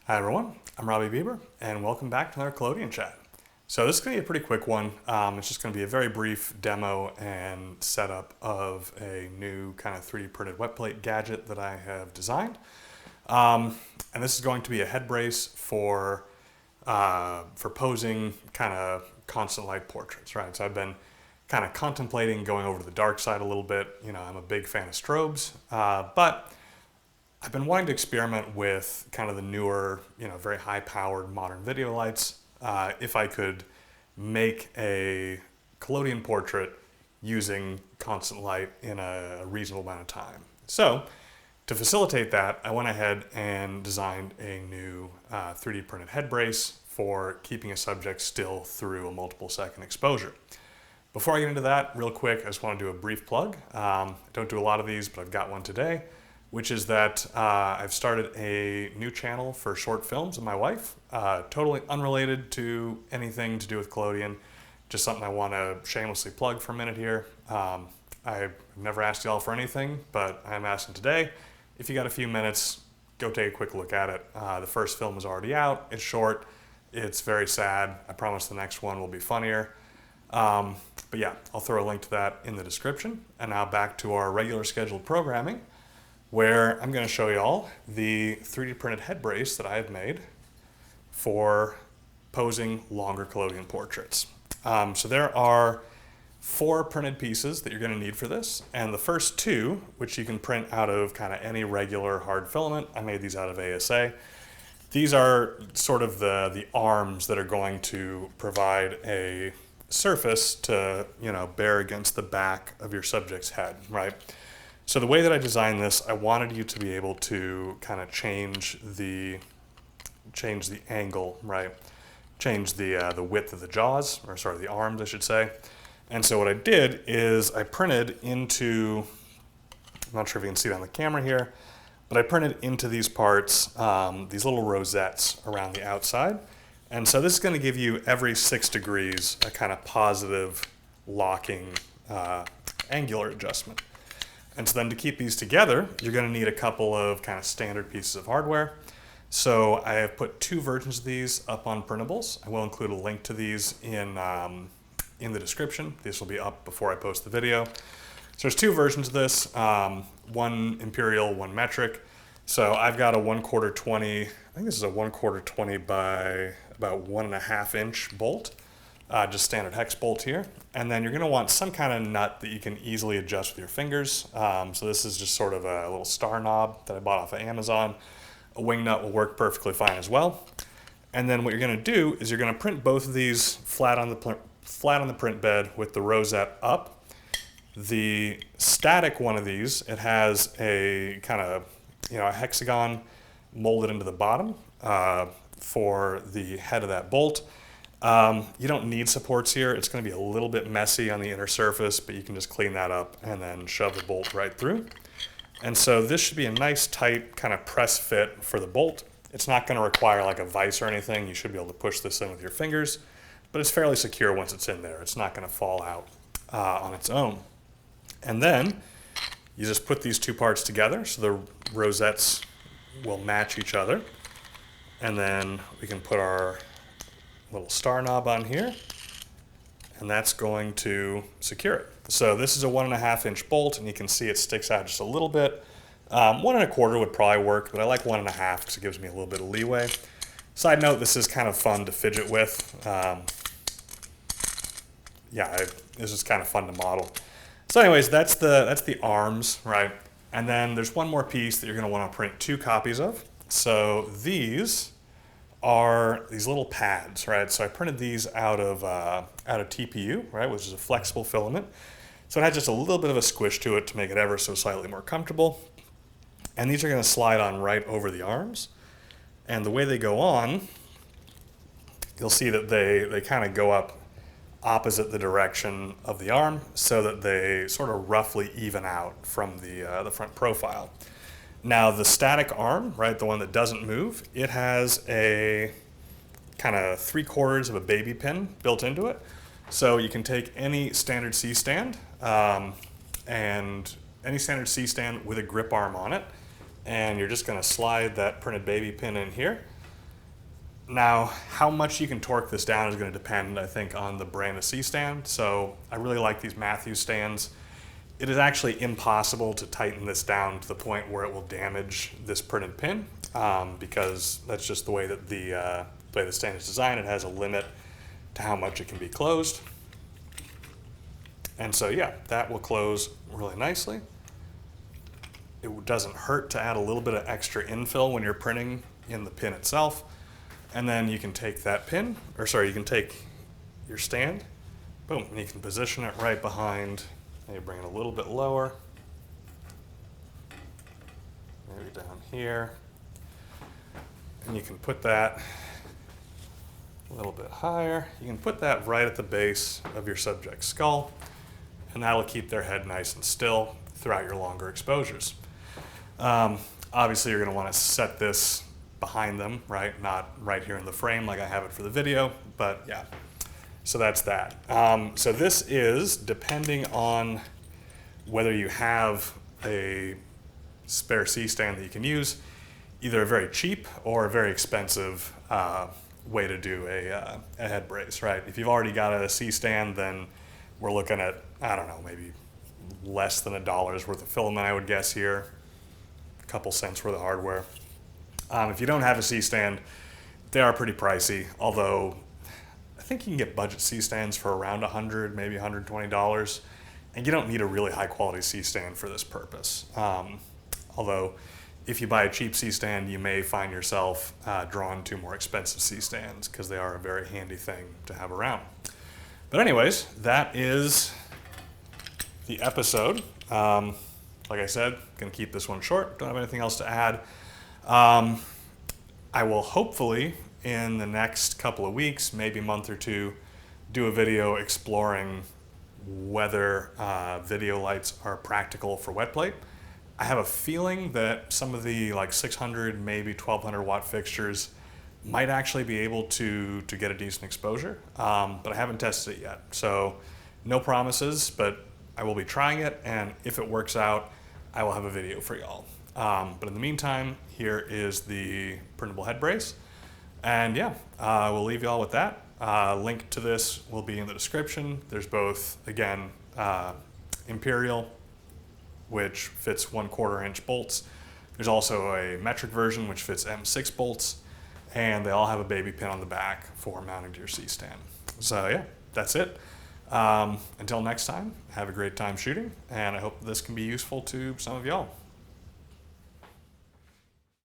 Hi everyone, I'm Robbie Bieber and welcome back to another Collodion chat. So this is going to be a pretty quick one. It's just going to be a very brief demo and setup of a new kind of 3D printed wet plate gadget that I have designed. And this is going to be a head brace for posing kind of constant light portraits, right? So I've been kind of contemplating going over to the dark side a little bit. You know, I'm a big fan of strobes, but I've been wanting to experiment with kind of the newer, very high-powered modern video lights. If I could make a collodion portrait using constant light in a reasonable amount of time. So, to facilitate that, I went ahead and designed a new 3D printed head brace for keeping a subject still through a multiple second exposure. Before I get into that, real quick, I just want to do a brief plug. I don't do a lot of these, but I've got one today, which is that I've started a new channel for short films with my wife, totally unrelated to anything to do with collodion, just something I want to shamelessly plug for a minute here. I've never asked y'all for anything, but I'm asking today. If you got a few minutes, go take a quick look at it. The first film is already out. It's short. It's very sad. I promise the next one will be funnier. But yeah, I'll throw a link to that in the description. And now back to our regular scheduled programming, where I'm going to show y'all the 3D printed head brace that I have made for posing longer collodion portraits. So there are 4 printed pieces that you're going to need for this, and the first 2, which you can print out of kind of any regular hard filament, I made these out of ASA. These are sort of the arms that are going to provide a surface to, bear against the back of your subject's head, right? So the way that I designed this, I wanted you to be able to kind of change the angle, right? Change the width of the jaws, or sorry, the arms, I should say. And so what I did is I printed into, I'm not sure if you can see it on the camera here, but I printed into these parts, these little rosettes around the outside. And so this is going to give you every 6 degrees a kind of positive locking angular adjustment. And so then to keep these together, you're going to need a couple of kind of standard pieces of hardware. So I have put 2 versions of these up on printables. I will include a link to these in the description. This will be up before I post the video. So there's 2 versions of this, one imperial, one metric. So I've got a 1/4 20, I think this is a 1/4 20 by about 1.5 inch bolt. Just standard hex bolt here. And then you're going to want some kind of nut that you can easily adjust with your fingers. So this is just sort of a little star knob that I bought off of Amazon. A wing nut will work perfectly fine as well. And then what you're going to do is you're going to print both of these flat on the print bed with the rosette up. The static one of these, it has a kind of a hexagon molded into the bottom for the head of that bolt. You don't need supports here. It's going to be a little bit messy on the inner surface, but you can just clean that up and then shove the bolt right through. And so this should be a nice tight kind of press fit for the bolt. It's not going to require like a vise or anything. You should be able to push this in with your fingers, but it's fairly secure once it's in there. It's not going to fall out on its own. And then you just put these 2 parts together so the rosettes will match each other. And then we can put our little star knob on here, and that's going to secure it. So this is a 1.5 inch bolt, and you can see it sticks out just a little bit. 1.25 would probably work, but I like 1.5 because it gives me a little bit of leeway. Side note, this is kind of fun to fidget with. This is kind of fun to model. So anyways, that's the arms, right? And then there's one more piece that you're going to want to print 2 copies of. So these are these little pads, right? So I printed these out of TPU, right, which is a flexible filament. So it had just a little bit of a squish to it to make it ever so slightly more comfortable. And these are going to slide on right over the arms. And the way they go on, you'll see that they kind of go up opposite the direction of the arm so that they sort of roughly even out from the front profile. Now the static arm, right, the one that doesn't move, it has a kind of 3/4 of a baby pin built into it. So you can take any standard C-stand and any standard C-stand with a grip arm on it, and you're just going to slide that printed baby pin in here. Now, how much you can torque this down is going to depend, I think, on the brand of C-stand. So I really like these Matthews stands. It is actually impossible to tighten this down to the point where it will damage this printed pin, because that's just the way that the way the stand is designed. It has a limit to how much it can be closed. And so yeah, that will close really nicely. It doesn't hurt to add a little bit of extra infill when you're printing in the pin itself. And then you can take that pin, or sorry, you can take your stand, boom, and you can position it right behind, maybe bring it a little bit lower, maybe down here, and you can put that a little bit higher. You can put that right at the base of your subject's skull, and that'll keep their head nice and still throughout your longer exposures. Obviously, you're going to want to set this behind them, right? Not right here in the frame like I have it for the video, but yeah. So that's that. So this is, depending on whether you have a spare C-stand that you can use, either a very cheap or a very expensive way to do a head brace, right? If you've already got a C-stand, then we're looking at, I don't know, maybe less than $1 worth of filament, I would guess here, a couple cents worth of hardware. If you don't have a C-stand, they are pretty pricey, although I think you can get budget C-stands for around $100, maybe $120, and you don't need a really high quality C-stand for this purpose. Although, if you buy a cheap C-stand, you may find yourself drawn to more expensive C-stands because they are a very handy thing to have around. But anyways, that is the episode. Like I said, gonna keep this one short, don't have anything else to add. I will hopefully, in the next couple of weeks, maybe a month or two, do a video exploring whether video lights are practical for wet plate. I have a feeling that some of the like 600, maybe 1200 watt fixtures might actually be able to get a decent exposure, but I haven't tested it yet. So no promises, but I will be trying it, and if it works out, I will have a video for y'all. But in the meantime, here is the printable head brace. And yeah, we'll leave y'all with that. Link to this will be in the description. There's both, again, Imperial, which fits 1/4 inch bolts. There's also a metric version, which fits M6 bolts. And they all have a baby pin on the back for mounting to your C-stand. So yeah, that's it. Until next time, have a great time shooting, and I hope this can be useful to some of y'all.